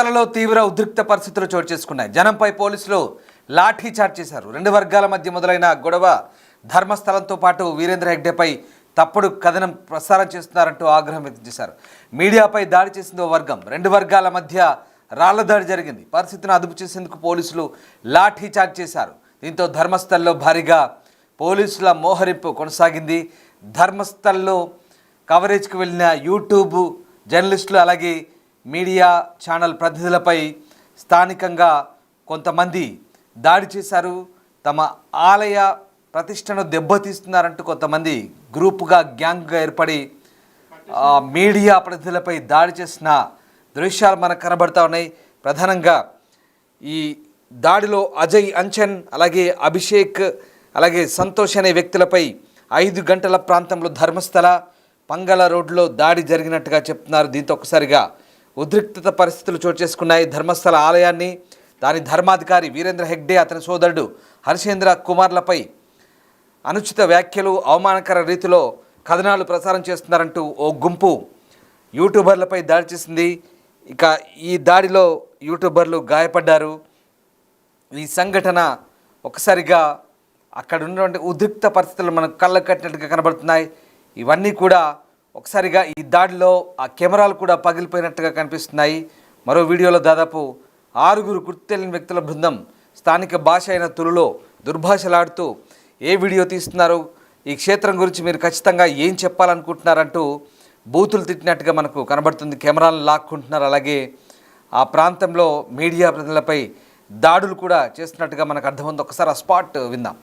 ధర్మస్థలలో తీవ్ర ఉద్రిక్త పరిస్థితులు చోటు చేసుకున్నాయి. జనంపై పోలీసులు లాఠీ చార్జ్ చేశారు. రెండు వర్గాల మధ్య మొదలైన గొడవ ధర్మస్థలంతో పాటు వీరేంద్ర హెగ్డేపై తప్పుడు కథనం ప్రసారం చేస్తున్నారంటూ ఆగ్రహం వ్యక్తం చేశారు. మీడియాపై దాడి చేసింది ఓ వర్గం. రెండు వర్గాల మధ్య రాళ్ల దాడి జరిగింది. పరిస్థితిని అదుపు చేసేందుకు పోలీసులు లాఠీ చార్జ్ చేశారు. దీంతో ధర్మస్థల్లో భారీగా పోలీసుల మోహరింపు కొనసాగింది. ధర్మస్థల్లో కవరేజ్కి వెళ్ళిన యూట్యూబ్ జర్నలిస్టులు అలాగే మీడియా ఛానల్ ప్రతినిధులపై స్థానికంగా కొంతమంది దాడి చేశారు. తమ ఆలయ ప్రతిష్టను దెబ్బతీస్తున్నారంటూ కొంతమంది గ్రూపుగా గ్యాంగ్గా ఏర్పడి మీడియా ప్రతినిధులపై దాడి చేసిన దృశ్యాలు మనకు కనబడతా ఉన్నాయి. ప్రధానంగా ఈ దాడిలో అజయ్ అంచన్ అలాగే అభిషేక్ అలాగే సంతోష్ అనే వ్యక్తులపై 5 గంటల ప్రాంతంలో ధర్మస్థల పంగళ రోడ్లో దాడి జరిగినట్టుగా చెప్తున్నారు. దీంతో ఒక్కసారిగా ఉద్రిక్తత పరిస్థితులు చోటు చేసుకున్నాయి. ధర్మస్థల ఆలయాన్ని దాని ధర్మాధికారి వీరేంద్ర హెగ్డే అతని సోదరుడు హర్షేంద్ర కుమార్లపై అనుచిత వ్యాఖ్యలు అవమానకర రీతిలో కథనాలు ప్రసారం చేస్తున్నారంటూ ఓ గుంపు యూట్యూబర్లపై దాడి చేసింది. ఇక ఈ దాడిలో యూట్యూబర్లు గాయపడ్డారు. ఈ సంఘటన ఒకసారిగా అక్కడ ఉన్నటువంటి ఉద్రిక్త పరిస్థితులు మనకు కళ్ళకు కట్టినట్టుగా కనబడుతున్నాయి. ఇవన్నీ కూడా ఒకసారిగా ఈ దాడిలో ఆ కెమెరాలు కూడా పగిలిపోయినట్టుగా కనిపిస్తున్నాయి. మరో వీడియోలో దాదాపు 6 గుర్తు తెలియని వ్యక్తుల బృందం స్థానిక భాష అయిన తులులో దుర్భాషలాడుతూ ఏ వీడియో తీస్తున్నారు, ఈ క్షేత్రం గురించి మీరు ఖచ్చితంగా ఏం చెప్పాలనుకుంటున్నారంటూ బూతులు తిట్టినట్టుగా మనకు కనబడుతుంది. కెమెరాలను లాక్కుంటున్నారు. అలాగే ఆ ప్రాంతంలో మీడియా ప్రతినిధులపై దాడులు కూడా చేస్తున్నట్టుగా మనకు అర్థమైంది. ఒకసారి ఆ స్పాట్ విందాం.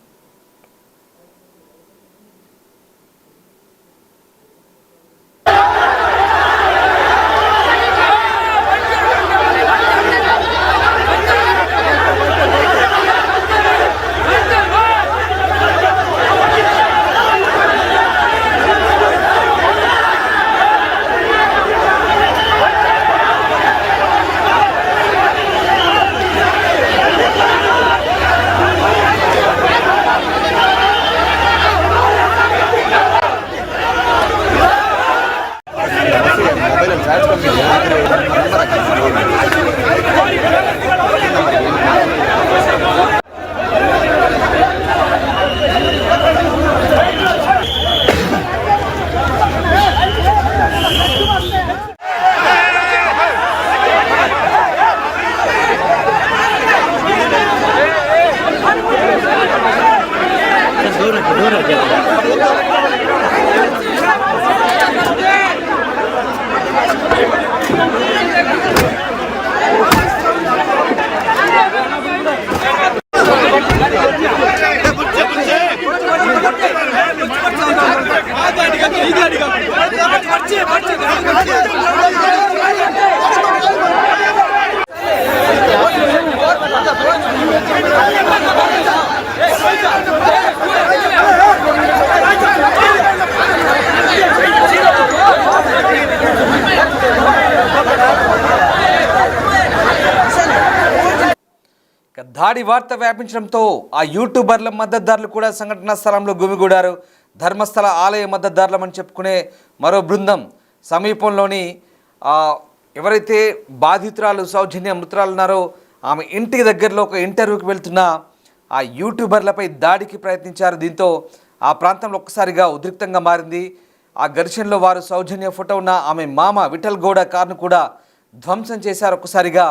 దాడి వార్త వ్యాపించడంతో ఆ యూట్యూబర్ల మద్దతుదారులు కూడా సంఘటనా స్థలంలో గుమిగూడారు. ధర్మస్థల ఆలయ మద్దతుదారులమని చెప్పుకునే మరో బృందం సమీపంలోని ఎవరైతే బాధితురాలు సౌజన్య మృతురాలు ఉన్నారో ఆమె ఇంటి దగ్గరలో ఒక ఇంటర్వ్యూకి వెళ్తున్న ఆ యూట్యూబర్లపై దాడికి ప్రయత్నించారు. దీంతో ఆ ప్రాంతంలో ఒక్కసారిగా ఉద్రిక్తంగా మారింది. ఆ ఘర్షణలో వారు సౌజన్య ఫోటో ఉన్న ఆమె మామ విఠల్ గౌడ కారును కూడా ధ్వంసం చేశారు. ఒక్కసారిగా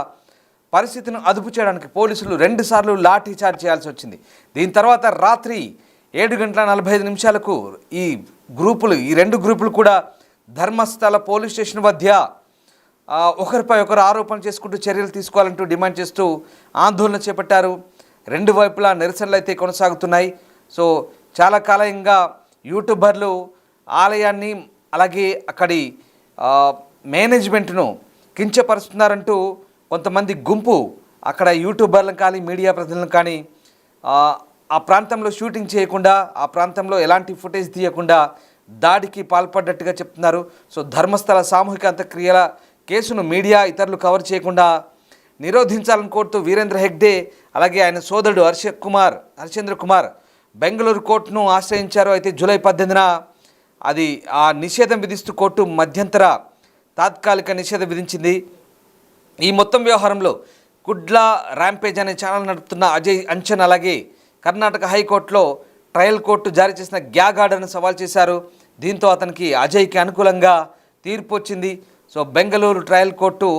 పరిస్థితిని అదుపు చేయడానికి పోలీసులు 2 సార్లు లాఠీ చార్జ్ చేయాల్సి వచ్చింది. దీని తర్వాత రాత్రి 7:45 ఈ 2 గ్రూపులు కూడా ధర్మస్థల పోలీస్ స్టేషన్ మధ్య ఒకరిపై ఒకరు ఆరోపణ చేసుకుంటూ చర్యలు తీసుకోవాలంటూ డిమాండ్ చేస్తూ ఆందోళన చేపట్టారు. 2 వైపులా నిరసనలు అయితే కొనసాగుతున్నాయి. సో చాలా కాలంగా యూట్యూబర్లు ఆలయాన్ని అలాగే అక్కడి మేనేజ్మెంట్ను కించపరుస్తున్నారంటూ కొంతమంది గుంపు అక్కడ యూట్యూబర్లను కానీ మీడియా ప్రతినిధులను కానీ ఆ ప్రాంతంలో షూటింగ్ చేయకుండా ఆ ప్రాంతంలో ఎలాంటి ఫుటేజ్ తీయకుండా దాడికి పాల్పడ్డట్టుగా చెప్తున్నారు. సో ధర్మస్థల సామూహిక అంత్యక్రియల కేసును మీడియా ఇతరులు కవర్ చేయకుండా నిరోధించాలని కోరుతూ వీరేంద్ర హెగ్డే అలాగే ఆయన సోదరుడు హర్షేంద్ర కుమార్ బెంగళూరు కోర్టును ఆశ్రయించారు. అయితే జూలై 18న అది ఆ నిషేధం విధిస్తూ కోర్టు మధ్యంతర తాత్కాలిక నిషేధం విధించింది. ఈ మొత్తం వ్యవహారంలో గుడ్ల ర్యాంపేజ్ అనే ఛానల్ నడుపుతున్న అజయ్ అంచన్ అలాగే కర్ణాటక హైకోర్టులో ట్రయల్ కోర్టు జారీ చేసిన గ్యాగ్ ఆర్డర్ను సవాల్ చేశారు. దీంతో అతనికి అజయ్కి అనుకూలంగా తీర్పు వచ్చింది. So Bengaluru trial court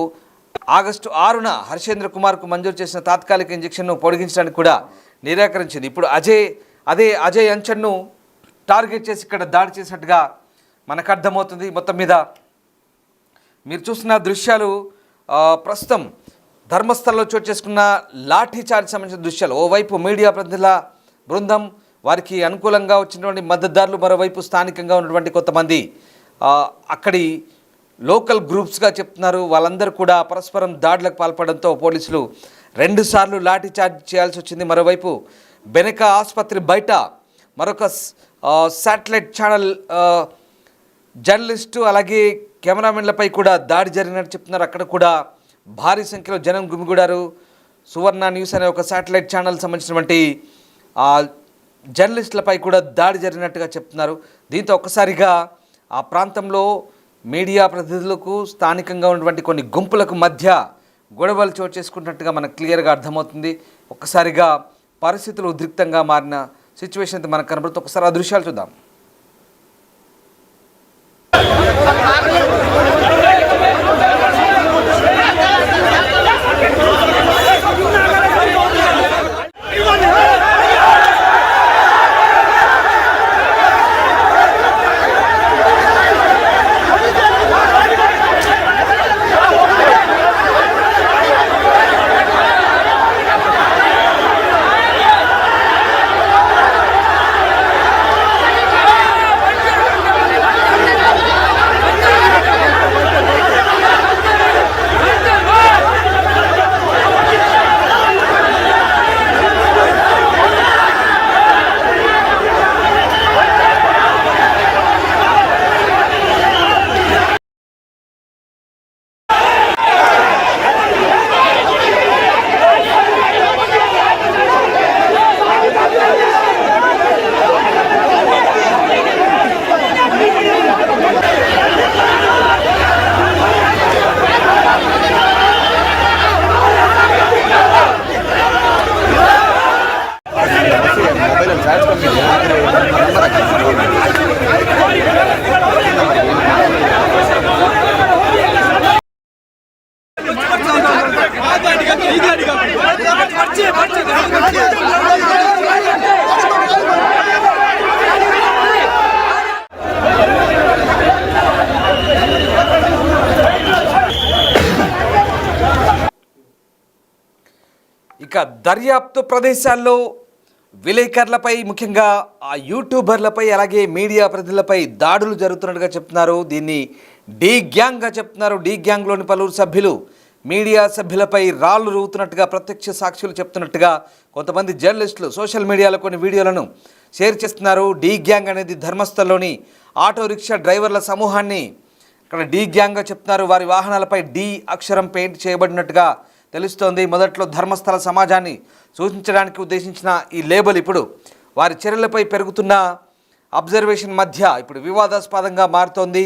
August 6న హర్షేంద్ర కుమార్కు మంజూరు చేసిన తాత్కాలిక ఇంజెక్షన్ను పొడిగించడానికి కూడా నిరాకరించింది. ఇప్పుడు అజయ్ అంచన్ను టార్గెట్ చేసి ఇక్కడ దాడి చేసినట్టుగా మనకు అర్థమవుతుంది. మొత్తం మీద మీరు చూస్తున్న దృశ్యాలు ప్రస్తుతం ధర్మస్థలంలో చోటు చేసుకున్న లాఠీ చార్జ్ సంబంధించిన దృశ్యాలు. ఓవైపు మీడియా ప్రతినిధుల బృందం, వారికి అనుకూలంగా వచ్చినటువంటి మద్దతుదారులు, మరోవైపు స్థానికంగా ఉన్నటువంటి కొంతమంది అక్కడి లోకల్ గ్రూప్స్గా చెప్తున్నారు. వాళ్ళందరూ కూడా పరస్పరం దాడులకు పాల్పడంతో పోలీసులు 2 సార్లు లాఠీ చార్జ్ చేయాల్సి వచ్చింది. మరోవైపు బెనక ఆసుపత్రి బయట మరొక శాటిలైట్ ఛానల్ జర్నలిస్టు అలాగే కెమెరామెన్లపై కూడా దాడి జరిగినట్టు చెప్తున్నారు. అక్కడ కూడా భారీ సంఖ్యలో జనం గుమిగూడారు. సువర్ణ న్యూస్ అనే ఒక శాటిలైట్ ఛానల్ సంబంధించినటువంటి జర్నలిస్టులపై కూడా దాడి జరిగినట్టుగా చెప్తున్నారు. దీంతో ఒక్కసారిగా ఆ ప్రాంతంలో మీడియా ప్రతినిధులకు స్థానికంగా ఉన్నటువంటి కొన్ని గుంపులకు మధ్య గొడవలు చోటు చేసుకుంటున్నట్టుగా మనకు క్లియర్గా అర్థమవుతుంది. ఒక్కసారిగా పరిస్థితులు ఉద్రిక్తంగా మారిన సిచ్యువేషన్ అయితే మనకు కనబడుతుంది. ఒకసారి ఆ దృశ్యాలు చూద్దాం. ఇక దర్యాప్తు ప్రదేశాల్లో విలేకరులపై, ముఖ్యంగా ఆ యూట్యూబర్లపై అలాగే మీడియా ప్రతినిధులపై దాడులు జరుగుతున్నట్టుగా చెప్తున్నారు. దీన్ని డీ గ్యాంగ్గా చెప్తున్నారు. డీ గ్యాంగ్లోని పలువురు సభ్యులు మీడియా సభ్యులపై రాళ్లు రువ్వుతున్నట్టుగా ప్రత్యక్ష సాక్షులు చెప్తున్నట్టుగా కొంతమంది జర్నలిస్టులు సోషల్ మీడియాలో కొన్ని వీడియోలను షేర్ చేస్తున్నారు. డీ గ్యాంగ్ అనేది ధర్మస్థలంలోని ఆటో రిక్షా డ్రైవర్ల సమూహాన్ని ఇక్కడ డీ గ్యాంగ్గా చెప్తున్నారు. వారి వాహనాలపై డీ అక్షరం పెయింట్ చేయబడినట్టుగా తెలుస్తోంది. మొదట్లో ధర్మస్థల సమాజాన్ని సూచించడానికి ఉద్దేశించిన ఈ లేబుల్ ఇప్పుడు వారి చర్యలపై పెరుగుతున్న అబ్జర్వేషన్ మధ్య ఇప్పుడు వివాదాస్పదంగా మారుతోంది.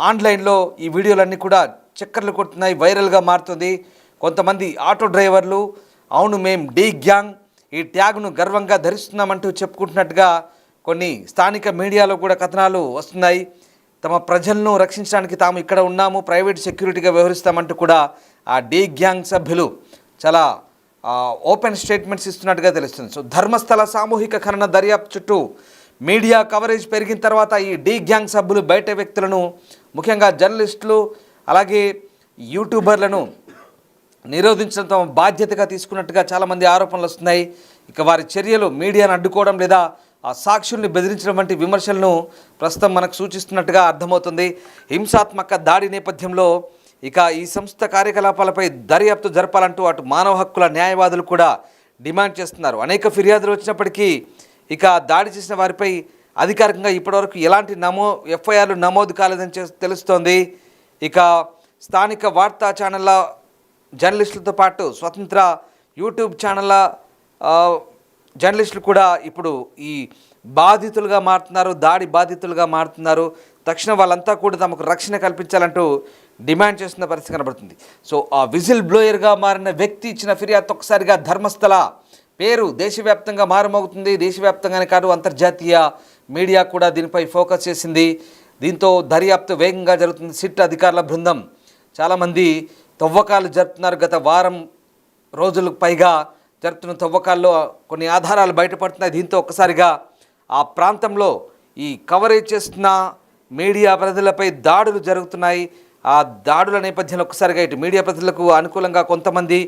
ఆన్లైన్లో ఈ వీడియోలన్నీ కూడా చక్కర్లు కొడుతున్నాయి, వైరల్గా మారుతుంది. కొంతమంది ఆటో డ్రైవర్లు అవును మేము డీ గ్యాంగ్ ఈ ట్యాగ్ను గర్వంగా ధరిస్తున్నామంటూ చెప్పుకుంటున్నట్టుగా కొన్ని స్థానిక మీడియాలో కూడా కథనాలు వస్తున్నాయి. తమ ప్రజలను రక్షించడానికి తాము ఇక్కడ ఉన్నాము, ప్రైవేట్ సెక్యూరిటీగా వ్యవహరిస్తామంటూ కూడా ఆ డీ గ్యాంగ్ సభ్యులు చాలా ఓపెన్ స్టేట్మెంట్స్ ఇస్తున్నట్టుగా తెలుస్తుంది. సో ధర్మస్థల సామూహిక ఖనన దర్యాప్తు చుట్టూ మీడియా కవరేజ్ పెరిగిన తర్వాత ఈ డీ గ్యాంగ్ సభ్యులు బయట వ్యక్తులను, ముఖ్యంగా జర్నలిస్టులు అలాగే యూట్యూబర్లను నిరోధించడం తమ బాధ్యతగా తీసుకున్నట్టుగా చాలామంది ఆరోపణలు వస్తున్నాయి. ఇక వారి చర్యలు మీడియాను అడ్డుకోవడం లేదా ఆ సాక్షుల్ని బెదిరించడం వంటి విమర్శలను ప్రస్తుతం మనకు సూచిస్తున్నట్టుగా అర్థమవుతుంది. హింసాత్మక దాడి నేపథ్యంలో ఇక ఈ సంస్థ కార్యకలాపాలపై దర్యాప్తు జరపాలంటూ అటు మానవ హక్కుల న్యాయవాదులు కూడా డిమాండ్ చేస్తున్నారు. అనేక ఫిర్యాదులు వచ్చినప్పటికీ ఇక దాడి చేసిన వారిపై అధికారికంగా ఇప్పటివరకు ఎలాంటి ఎఫ్ఐఆర్లు నమోదు కాలేదని తెలుస్తోంది. ఇక స్థానిక వార్తా ఛానళ్ళ జర్నలిస్టులతో పాటు స్వతంత్ర యూట్యూబ్ ఛానళ్ళ జర్నలిస్టులు కూడా ఇప్పుడు ఈ బాధితులుగా మారుతున్నారు, దాడి బాధితులుగా మారుతున్నారు. తక్షణం వాళ్ళంతా కూడా తమకు రక్షణ కల్పించాలంటూ డిమాండ్ చేస్తున్న పరిస్థితి కనబడుతుంది. సో ఆ విజిల్ బ్లోయర్గా మారిన వ్యక్తి ఇచ్చిన ఫిర్యాదు ఒక్కసారిగా ధర్మస్థల పేరు దేశవ్యాప్తంగా మారుమోగుతుంది. దేశవ్యాప్తంగానే కాదు, అంతర్జాతీయ మీడియా కూడా దీనిపై ఫోకస్ చేసింది. దీంతో దర్యాప్తు వేగంగా జరుగుతుంది. సిట్ అధికారుల బృందం చాలామంది తవ్వకాలు జరుపుతున్నారు. గత వారం రోజులకు పైగా జరుపుతున్న తవ్వకాల్లో కొన్ని ఆధారాలు బయటపడుతున్నాయి. దీంతో ఒక్కసారిగా ఆ ప్రాంతంలో ఈ కవరేజ్ చేస్తున్న మీడియా ప్రతినిధులపై దాడులు జరుగుతున్నాయి. ఆ దాడుల నేపథ్యంలో ఒక్కసారిగా ఇటు మీడియా ప్రతినిధులకు అనుకూలంగా కొంతమంది,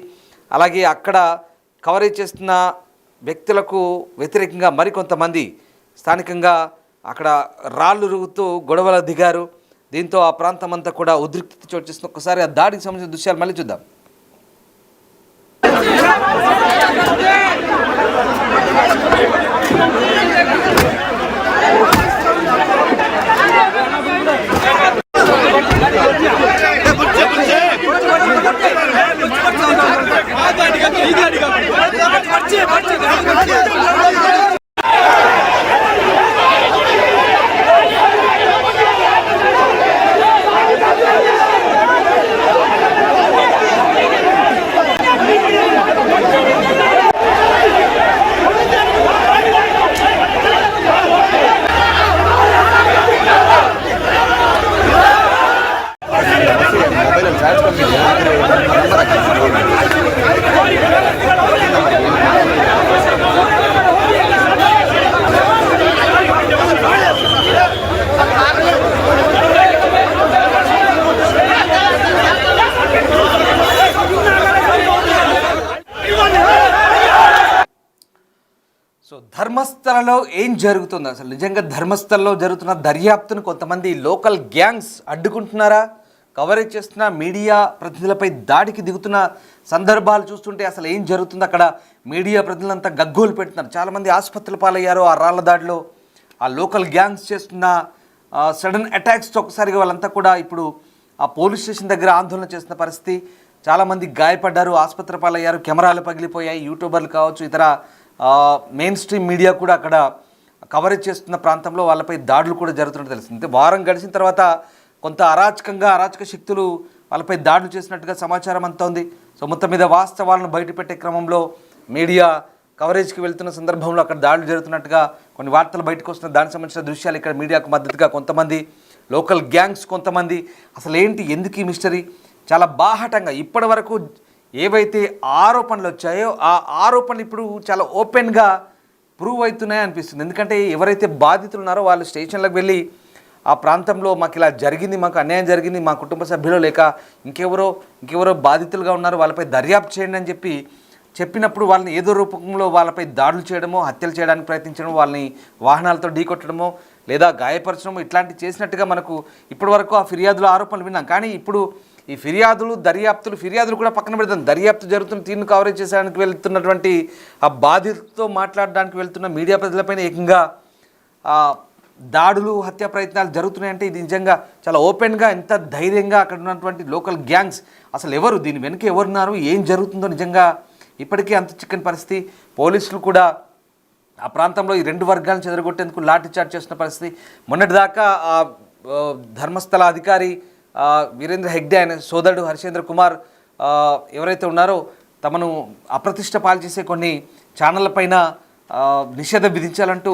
అలాగే అక్కడ కవరేజ్ చేస్తున్న వ్యక్తులకు వ్యతిరేకంగా మరికొంతమంది స్థానికంగా అక్కడ రాళ్ళు రుగుతూ గొడవలు దిగారు. దీంతో ఆ ప్రాంతం అంతా కూడా ఉద్రిక్తత చోటు చేస్తుంది. ఒక్కసారి ఆ దాడికి సంబంధించిన దృశ్యాలు మళ్ళీ చూద్దాం. సో ధర్మస్థలలో ఏం జరుగుతుంది అసలు? నిజంగా ధర్మస్థలలో జరుగుతున్న దర్యాప్తును కొంతమంది లోకల్ గ్యాంగ్స్ అడ్డుకుంటున్నారా? కవరేజ్ చేస్తున్న మీడియా ప్రతినిధులపై దాడికి దిగుతున్న సందర్భాలు చూస్తుంటే అసలు ఏం జరుగుతుంది? అక్కడ మీడియా ప్రతినిధులంతా గగ్గోలు పెడుతున్నారు. చాలామంది ఆసుపత్రుల పాలయ్యారు ఆ రాళ్ల దాడిలో. ఆ లోకల్ గ్యాంగ్స్ చేస్తున్న సడన్ అటాక్స్తో ఒకసారిగా వాళ్ళంతా కూడా ఇప్పుడు ఆ పోలీస్ స్టేషన్ దగ్గర ఆందోళన చేస్తున్న పరిస్థితి. చాలామంది గాయపడ్డారు, ఆసుపత్రి పాలయ్యారు, కెమెరాలు పగిలిపోయాయి. యూట్యూబర్లు కావచ్చు, ఇతర మెయిన్ స్ట్రీమ్ మీడియా కూడా అక్కడ కవరేజ్ చేస్తున్న ప్రాంతంలో వాళ్ళపై దాడులు కూడా జరుగుతున్నట్టు తెలుస్తుంది. వారం గడిచిన తర్వాత కొంత అరాచక శక్తులు వాళ్ళపై దాడులు చేసినట్టుగా సమాచారం అంతా ఉంది. సో మొత్తం మీద వాస్తవాలను బయటపెట్టే క్రమంలో మీడియా కవరేజ్కి వెళ్తున్న సందర్భంలో అక్కడ దాడులు జరుగుతున్నట్టుగా కొన్ని వార్తలు బయటకు వస్తున్న దానికి సంబంధించిన దృశ్యాలు ఇక్కడ మీడియాకు మద్దతుగా కొంతమంది లోకల్ గ్యాంగ్స్, కొంతమంది అసలు ఏంటి, ఎందుకు ఈ మిస్టరీ, చాలా బాహాటంగా ఇప్పటి వరకు ఏవైతే ఆరోపణలు వచ్చాయో ఆ ఆరోపణలు ఇప్పుడు చాలా ఓపెన్గా ప్రూవ్ అవుతున్నాయి అనిపిస్తుంది. ఎందుకంటే ఎవరైతే బాధితులు ఉన్నారో వాళ్ళు స్టేషన్లకు వెళ్ళి ఆ ప్రాంతంలో మాకు ఇలా జరిగింది, మాకు అన్యాయం జరిగింది, మా కుటుంబ సభ్యులు లేక ఇంకెవరో బాధితులుగా ఉన్నారు, వాళ్ళపై దర్యాప్తు చేయండి అని చెప్పినప్పుడు వాళ్ళని ఏదో రూపంలో వాళ్ళపై దాడులు చేయడమో, హత్యలు చేయడానికి ప్రయత్నించడమో, వాళ్ళని వాహనాలతో ఢీకొట్టడమో లేదా గాయపరచడమో ఇట్లాంటివి చేసినట్టుగా మనకు ఇప్పటివరకు ఆ ఫిర్యాదుల ఆరోపణలు విన్నాం. కానీ ఇప్పుడు ఈ ఫిర్యాదులు కూడా పక్కన పెడతాం. దర్యాప్తు జరుగుతున్న తీరును కవరేజ్ చేసడానికి వెళ్తున్నటువంటి ఆ బాధితులతో మాట్లాడడానికి వెళ్తున్న మీడియా ప్రజలపైన ఏకంగా దాడులు, హత్యా ప్రయత్నాలు జరుగుతున్నాయంటే ఇది నిజంగా చాలా ఓపెన్గా, ఎంత ధైర్యంగా అక్కడ ఉన్నటువంటి లోకల్ గ్యాంగ్స్ అసలు ఎవరు, దీని వెనుక ఎవరున్నారు, ఏం జరుగుతుందో నిజంగా ఇప్పటికీ అంత చిక్కని పరిస్థితి. పోలీసులు కూడా ఆ ప్రాంతంలో ఈ రెండు వర్గాలను చెదరగొట్టేందుకు లాఠీ చార్జ్ చేస్తున్న పరిస్థితి. మొన్నటిదాకా ఆ ధర్మస్థల అధికారి వీరేంద్ర హెగ్డే ఆయన సోదరుడు హర్షేంద్ర కుమార్ ఎవరైతే ఉన్నారో తమను అప్రతిష్ట పాలు చేసే కొన్ని ఛానళ్ల పైన నిషేధం విధించాలంటూ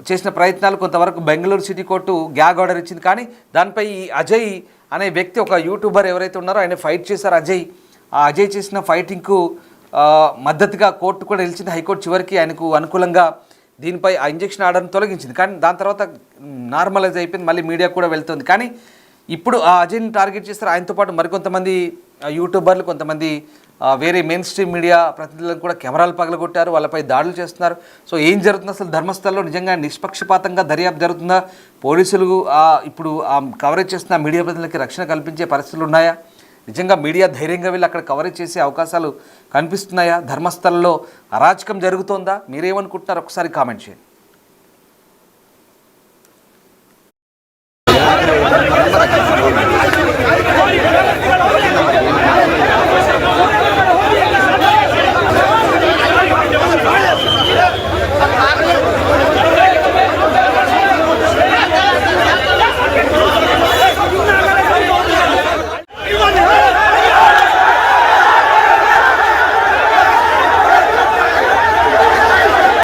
చేసిన ప్రయత్నాలు కొంతవరకు Bengaluru city court gag order ఇచ్చింది. కానీ దానిపై ఈ అజయ్ అనే వ్యక్తి, ఒక యూట్యూబర్ ఎవరైతే ఉన్నారో ఆయన ఫైట్ చేశారు. అజయ్ చేసిన ఫైటింగ్కు మద్దతుగా కోర్టు కూడా నిలిచింది. హైకోర్టు చివరికి ఆయనకు అనుకూలంగా దీనిపై ఆ ఇంజెక్షన్ ఆర్డర్ని తొలగించింది. కానీ దాని తర్వాత నార్మలైజ్ అయిపోయింది, మళ్ళీ మీడియా కూడా వెళ్తుంది. కానీ ఇప్పుడు ఆ అజయ్ని టార్గెట్ చేస్తారు. ఆయనతో పాటు మరికొంతమంది యూట్యూబర్లు, కొంతమంది వేరే మెయిన్ స్ట్రీమ్ మీడియా ప్రతినిధులను కూడా కెమెరాలు పగలగొట్టారు, వాళ్ళపై దాడులు చేస్తున్నారు. సో ఏం జరుగుతుంది అసలు? ధర్మస్థలంలో నిజంగా నిష్పక్షపాతంగా దర్యాప్తు జరుగుతుందా? పోలీసులు ఇప్పుడు కవరేజ్ చేస్తున్న మీడియా ప్రతినిధులకి రక్షణ కల్పించే పరిస్థితులు ఉన్నాయా? నిజంగా మీడియా ధైర్యంగా వెళ్ళి అక్కడ కవరేజ్ చేసే అవకాశాలు కనిపిస్తున్నాయా? ధర్మస్థలంలో అరాచకం జరుగుతోందా? మీరేమనుకుంటున్నారు? ఒకసారి కామెంట్ చేయండి.